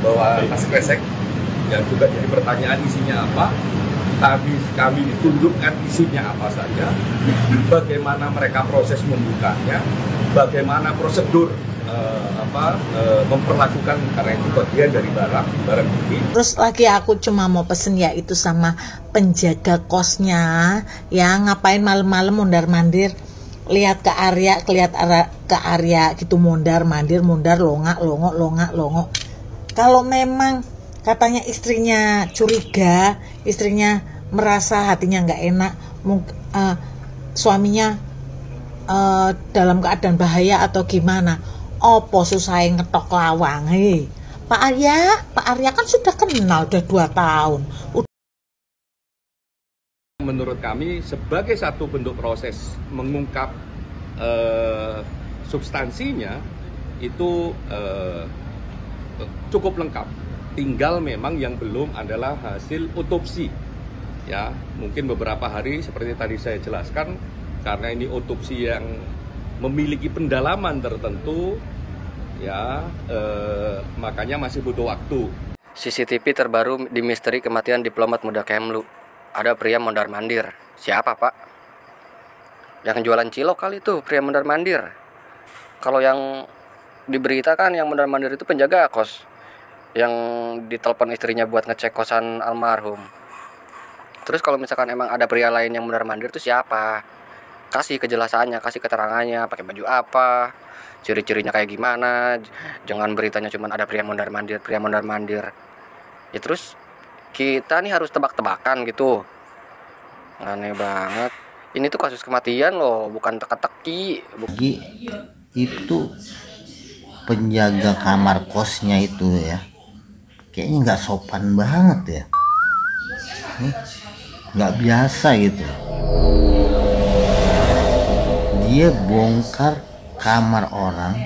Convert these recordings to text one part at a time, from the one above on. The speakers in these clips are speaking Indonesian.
bahwa tas kresek yang juga jadi pertanyaan isinya apa, kami ditunjukkan isinya apa saja, bagaimana mereka proses membukanya, bagaimana prosedur memperlakukan, karena itu bagian dari barang bukti. Terus lagi aku cuma mau pesen ya itu sama penjaga kosnya yang ngapain malam-malam mondar-mandir, lihat ke area gitu, mondar-mandir, longok. Kalau memang katanya istrinya curiga, istrinya merasa hatinya nggak enak, suaminya dalam keadaan bahaya atau gimana, opo susah ngetok lawang. Hei, Pak Arya kan sudah kenal udah 2 tahun. Menurut kami sebagai satu bentuk proses mengungkap substansinya itu cukup lengkap. Tinggal memang yang belum adalah hasil otopsi. Ya, mungkin beberapa hari seperti tadi saya jelaskan, karena ini otopsi yang memiliki pendalaman tertentu, ya makanya masih butuh waktu. CCTV terbaru di misteri kematian diplomat muda Kemlu. Ada pria mondar-mandir. Siapa, Pak? Yang jualan cilok kali itu, pria mondar-mandir. Kalau yang diberitakan yang mondar-mandir itu penjaga kos yang ditelepon istrinya buat ngecek kosan almarhum. Terus kalau misalkan emang ada pria lain yang mondar-mandir itu siapa? Kasih kejelasannya, kasih keterangannya, pakai baju apa, ciri-cirinya kayak gimana. Jangan beritanya cuma ada pria mondar-mandir. Ya terus kita nih harus tebak-tebakan gitu. Aneh banget. Ini tuh kasus kematian loh, bukan teka-teki. Itu penjaga kamar kosnya itu ya, kayaknya nggak sopan banget ya, nggak biasa gitu. Dia bongkar kamar orang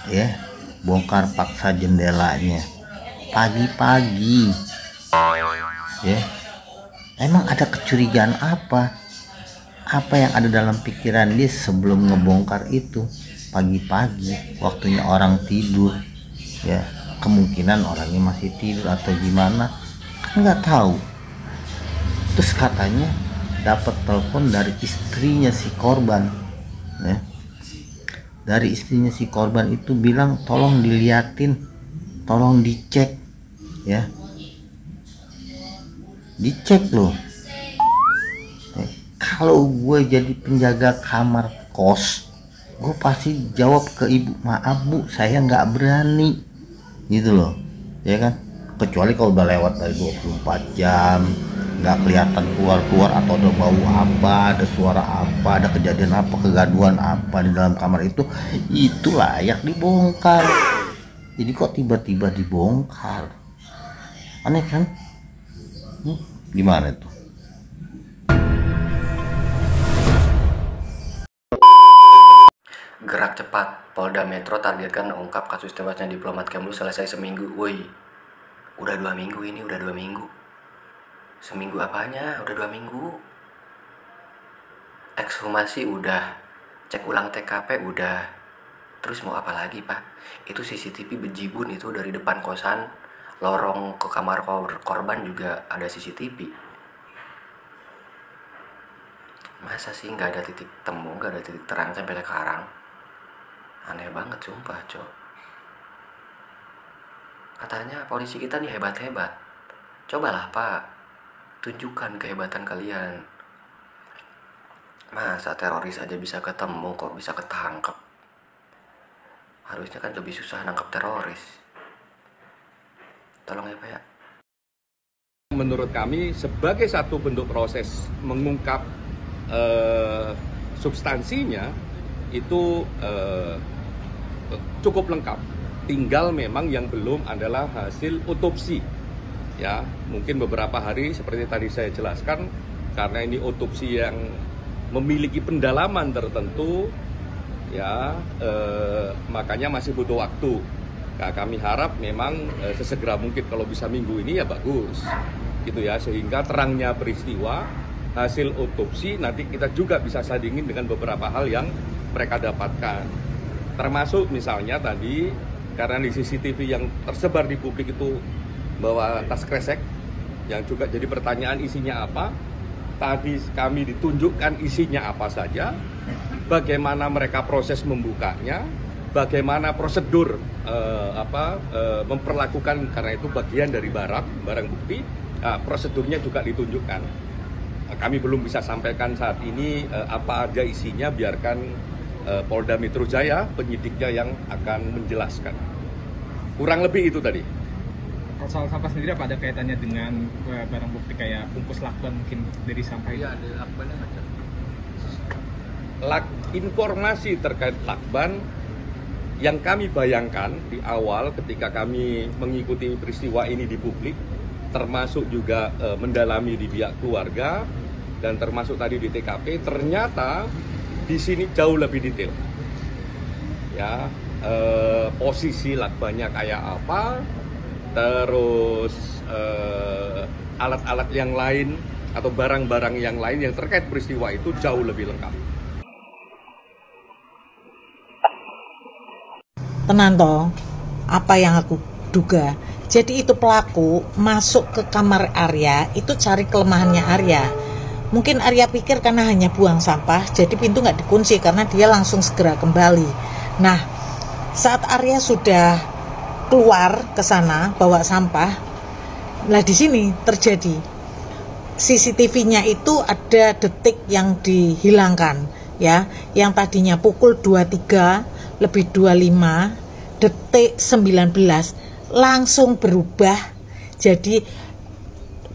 ya, bongkar paksa jendelanya pagi-pagi ya. Emang ada kecurigaan apa yang ada dalam pikiran dia sebelum ngebongkar itu pagi-pagi, waktunya orang tidur ya, kemungkinan orangnya masih tidur atau gimana kan nggak tahu. Terus katanya dapat telepon dari istrinya si korban ya. Dari istrinya si korban itu bilang tolong diliatin, tolong dicek ya, dicek loh. Kalau gue jadi penjaga kamar kos, gue pasti jawab ke ibu, maaf bu, saya nggak berani gitu loh ya kan. Kecuali kalau udah lewat dari 24 jam nggak kelihatan keluar atau ada bau apa, ada suara apa, ada kejadian apa, kegaduhan apa di dalam kamar itu layak dibongkar. Jadi kok tiba-tiba dibongkar, aneh kan? Gimana itu? Gerak cepat, Polda Metro targetkan ungkap kasus tewasnya diplomat Kemlu selesai seminggu. Woi, udah 2 minggu ini, udah 2 minggu. Seminggu apanya? Udah 2 minggu. Ekshumasi udah, cek ulang TKP udah. Terus mau apa lagi, Pak? Itu CCTV bejibun itu dari depan kosan, lorong ke kamar korban juga ada CCTV. Masa sih nggak ada titik temu, nggak ada titik terang sampai sekarang? Aneh banget sumpah, Cok. Katanya polisi kita nih hebat-hebat. Cobalah, Pak, tunjukkan kehebatan kalian. Masa teroris aja bisa ketemu, kok bisa ketangkep? Harusnya kan lebih susah nangkep teroris. Tolong ya, Pak ya. Menurut kami sebagai satu bentuk proses mengungkap substansinya itu cukup lengkap. Tinggal memang yang belum adalah hasil otopsi. Ya, mungkin beberapa hari seperti tadi saya jelaskan, karena ini otopsi yang memiliki pendalaman tertentu, ya makanya masih butuh waktu. Nah, kami harap memang sesegera mungkin, kalau bisa minggu ini ya bagus, gitu ya, sehingga terangnya peristiwa hasil otopsi nanti kita juga bisa sandingin dengan beberapa hal yang mereka dapatkan. Termasuk misalnya tadi karena di CCTV yang tersebar di publik itu bawa tas kresek, yang juga jadi pertanyaan isinya apa. Tadi kami ditunjukkan isinya apa saja, bagaimana mereka proses membukanya, bagaimana prosedur memperlakukan, karena itu bagian dari barang bukti. Prosedurnya juga ditunjukkan. Kami belum bisa sampaikan saat ini apa aja isinya, biarkan Polda Metro Jaya, penyidiknya yang akan menjelaskan. Kurang lebih itu tadi. Soal sampah sendiri apa ada kaitannya dengan barang bukti kayak bungkus lakban mungkin dari sampah itu? Iya, ada lakbannya ada. Informasi terkait lakban yang kami bayangkan di awal ketika kami mengikuti peristiwa ini di publik, termasuk juga mendalami di pihak keluarga dan termasuk tadi di TKP, ternyata di sini jauh lebih detail. Ya, posisi lakbannya kayak apa, terus alat-alat yang lain atau barang-barang yang lain yang terkait peristiwa itu jauh lebih lengkap. Tenan toh, apa yang aku duga. Jadi itu pelaku masuk ke kamar Arya, itu cari kelemahannya Arya. Mungkin Arya pikir karena hanya buang sampah, jadi pintu nggak dikunci karena dia langsung segera kembali. Nah, saat Arya sudah keluar ke sana bawa sampah, nah di sini terjadi CCTV-nya itu ada detik yang dihilangkan, ya, yang tadinya pukul 23 lebih 25 detik 19 langsung berubah jadi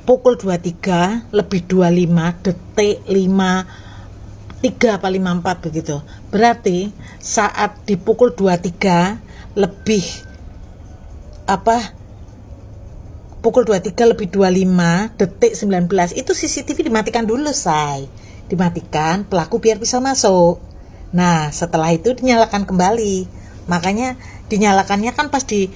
pukul 23 lebih 25 detik 53 apa 54 begitu. Berarti saat di pukul 23 lebih pukul 23 lebih 25 detik 19 itu CCTV dimatikan dulu, say. Dimatikan, pelaku biar bisa masuk. Nah, setelah itu dinyalakan kembali. Makanya dinyalakannya kan pas di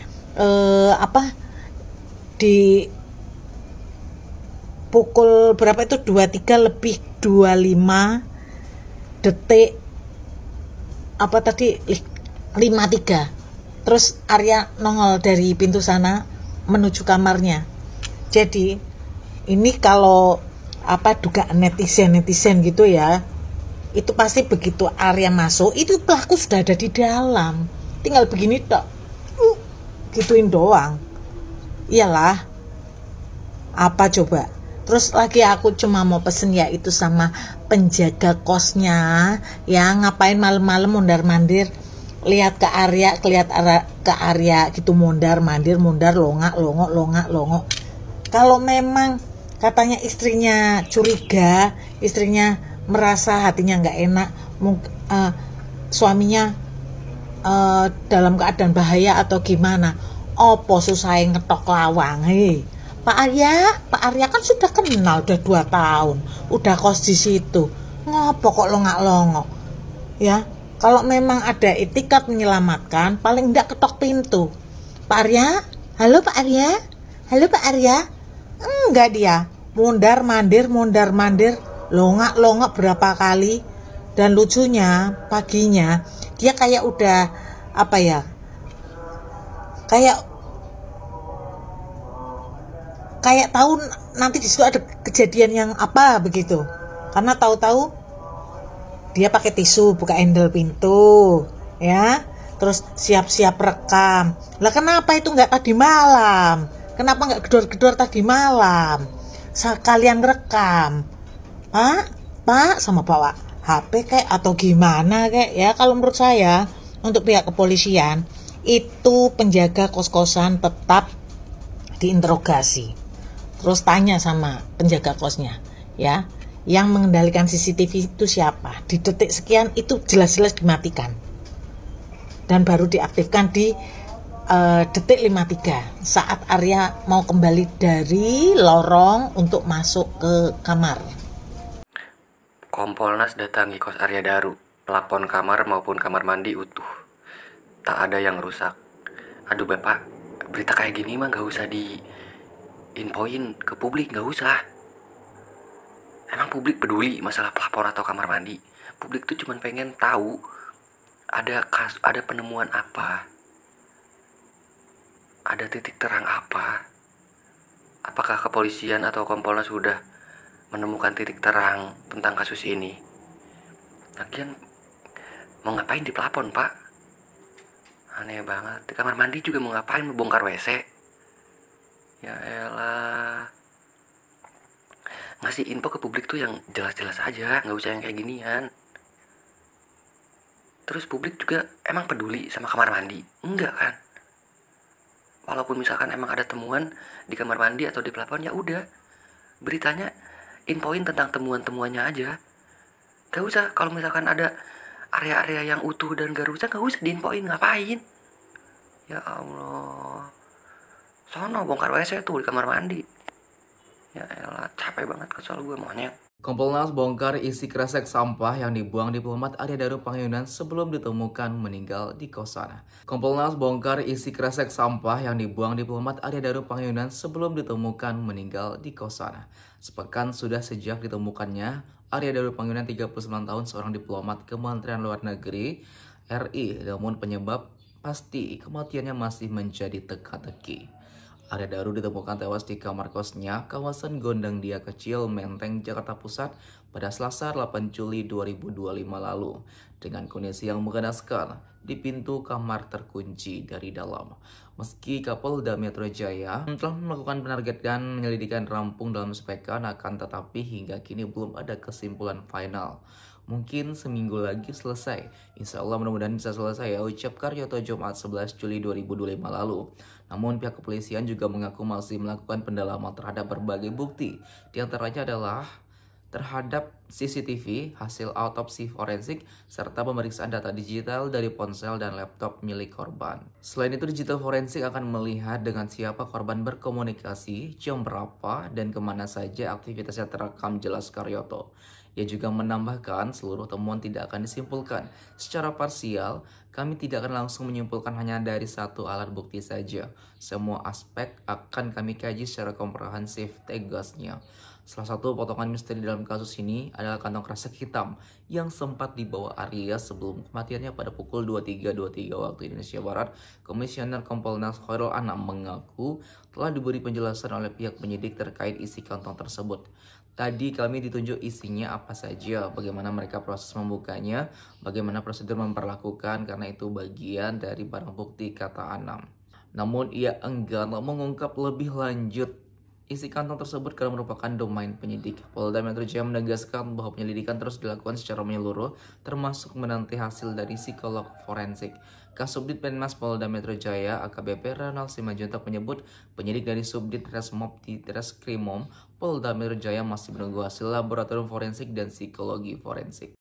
pukul berapa itu 23 lebih 25 detik 53. Terus Arya nongol dari pintu sana menuju kamarnya. Jadi ini kalau dugaan netizen gitu ya, itu pasti begitu Arya masuk itu pelaku sudah ada di dalam, tinggal begini tok, gituin doang. Iyalah, apa coba. Terus lagi aku cuma mau pesen ya itu sama penjaga kosnya, ya ngapain malam-malam mondar-mandir, lihat ke Arya gitu, mondar-mandir, longok. Kalau memang katanya istrinya curiga, istrinya merasa hatinya nggak enak, suaminya dalam keadaan bahaya atau gimana, opo susah ngetok lawang. Hei, Pak Arya kan sudah kenal udah 2 tahun, udah kos di situ, ngopo kok longok ya. Kalau memang ada itikat menyelamatkan, paling enggak ketok pintu. Pak Arya, halo Pak Arya, enggak, dia mondar mandir, longok berapa kali. Dan lucunya paginya dia kayak udah kayak tahu nanti di situ ada kejadian yang apa begitu, karena tahu-tahu dia pakai tisu buka handle pintu, ya, terus siap-siap rekam. Lah kenapa itu nggak tadi malam? Kenapa nggak gedor-gedor tadi malam? Sekalian rekam, Pak sama bawa HP kayak atau gimana kayak ya. Kalau menurut saya untuk pihak kepolisian itu penjaga kos-kosan tetap diinterogasi. Terus tanya sama penjaga kosnya, ya, yang mengendalikan CCTV itu siapa. Di detik sekian itu jelas-jelas dimatikan dan baru diaktifkan di detik 53 saat Arya mau kembali dari lorong untuk masuk ke kamar. Kompolnas datangi kos Arya Daru. Plafon kamar maupun kamar mandi utuh, tak ada yang rusak. Aduh Bapak, berita kayak gini mah gak usah diinfoin ke publik, gak usah. Emang publik peduli masalah pelapor atau kamar mandi? Publik tuh cuma pengen tahu ada penemuan apa, ada titik terang apa? Apakah kepolisian atau Kompolnas sudah menemukan titik terang tentang kasus ini? Lagian mau ngapain di plafon, Pak? Aneh banget. Di kamar mandi juga mau ngapain, mau bongkar WC? Ya elah. Ngasih info ke publik tuh yang jelas-jelas aja, nggak usah yang kayak ginian. Terus publik juga emang peduli sama kamar mandi? Enggak kan? Walaupun misalkan emang ada temuan di kamar mandi atau di plafon, ya udah, beritanya infoin tentang temuan-temuannya aja. Gak usah kalau misalkan ada area-area yang utuh dan gak rusak, gak usah diinfoin, ngapain? Ya Allah, sono bongkar WC tuh di kamar mandi. Ya elah, capek banget, kesel gue, monyet. Kompolnas bongkar isi kresek sampah yang dibuang diplomat Arya Daru Pangyunan sebelum ditemukan meninggal di kosan. Kompolnas bongkar isi kresek sampah yang dibuang diplomat Arya Daru Pangyunan sebelum ditemukan meninggal di kosan. Sepekan sudah sejak ditemukannya Arya Daru Pangyunan 39 tahun, seorang diplomat Kementerian Luar Negeri RI, namun penyebab pasti kematiannya masih menjadi teka-teki. Arya Daru ditemukan tewas di kamar kosnya kawasan Gondang Dia Kecil, Menteng, Jakarta Pusat pada Selasa 8 Juli 2025 lalu dengan kondisi yang mengenaskan di pintu kamar terkunci dari dalam. Meski Kapolda Metro Jaya telah melakukan penargetan penyelidikan rampung dalam sepekan, akan tetapi hingga kini belum ada kesimpulan final. Mungkin seminggu lagi selesai. Insya Allah mudah-mudahan bisa selesai ya, ucap Karyoto Jumat 11 Juli 2025 lalu. Namun pihak kepolisian juga mengaku masih melakukan pendalaman terhadap berbagai bukti. Di antaranya adalah terhadap CCTV, hasil autopsi forensik, serta pemeriksaan data digital dari ponsel dan laptop milik korban. Selain itu, digital forensik akan melihat dengan siapa korban berkomunikasi, jam berapa, dan kemana saja aktivitasnya terekam, jelas Karyoto. Ia juga menambahkan seluruh temuan tidak akan disimpulkan secara parsial. Kami tidak akan langsung menyimpulkan hanya dari satu alat bukti saja. Semua aspek akan kami kaji secara komprehensif, tegasnya. Salah satu potongan misteri dalam kasus ini adalah kantong kresek hitam yang sempat dibawa Arya sebelum kematiannya pada pukul 23.23 waktu Indonesia Barat. Komisioner Kompolnas Khairul Anam mengaku telah diberi penjelasan oleh pihak penyidik terkait isi kantong tersebut. Tadi kami ditunjuk isinya apa saja, bagaimana mereka proses membukanya, bagaimana prosedur memperlakukan, karena itu bagian dari barang bukti, kata Anam. Namun ia enggan mengungkap lebih lanjut isi kantong tersebut karena merupakan domain penyidik. Polda Metro Jaya menegaskan bahwa penyelidikan terus dilakukan secara menyeluruh, termasuk menanti hasil dari psikolog forensik. Kasubdit Penmas Polda Metro Jaya AKBP Ronald Simanjuntak menyebut penyidik dari Subdit Resmob di Treskrimum Polda Metro Jaya masih menunggu hasil laboratorium forensik dan psikologi forensik.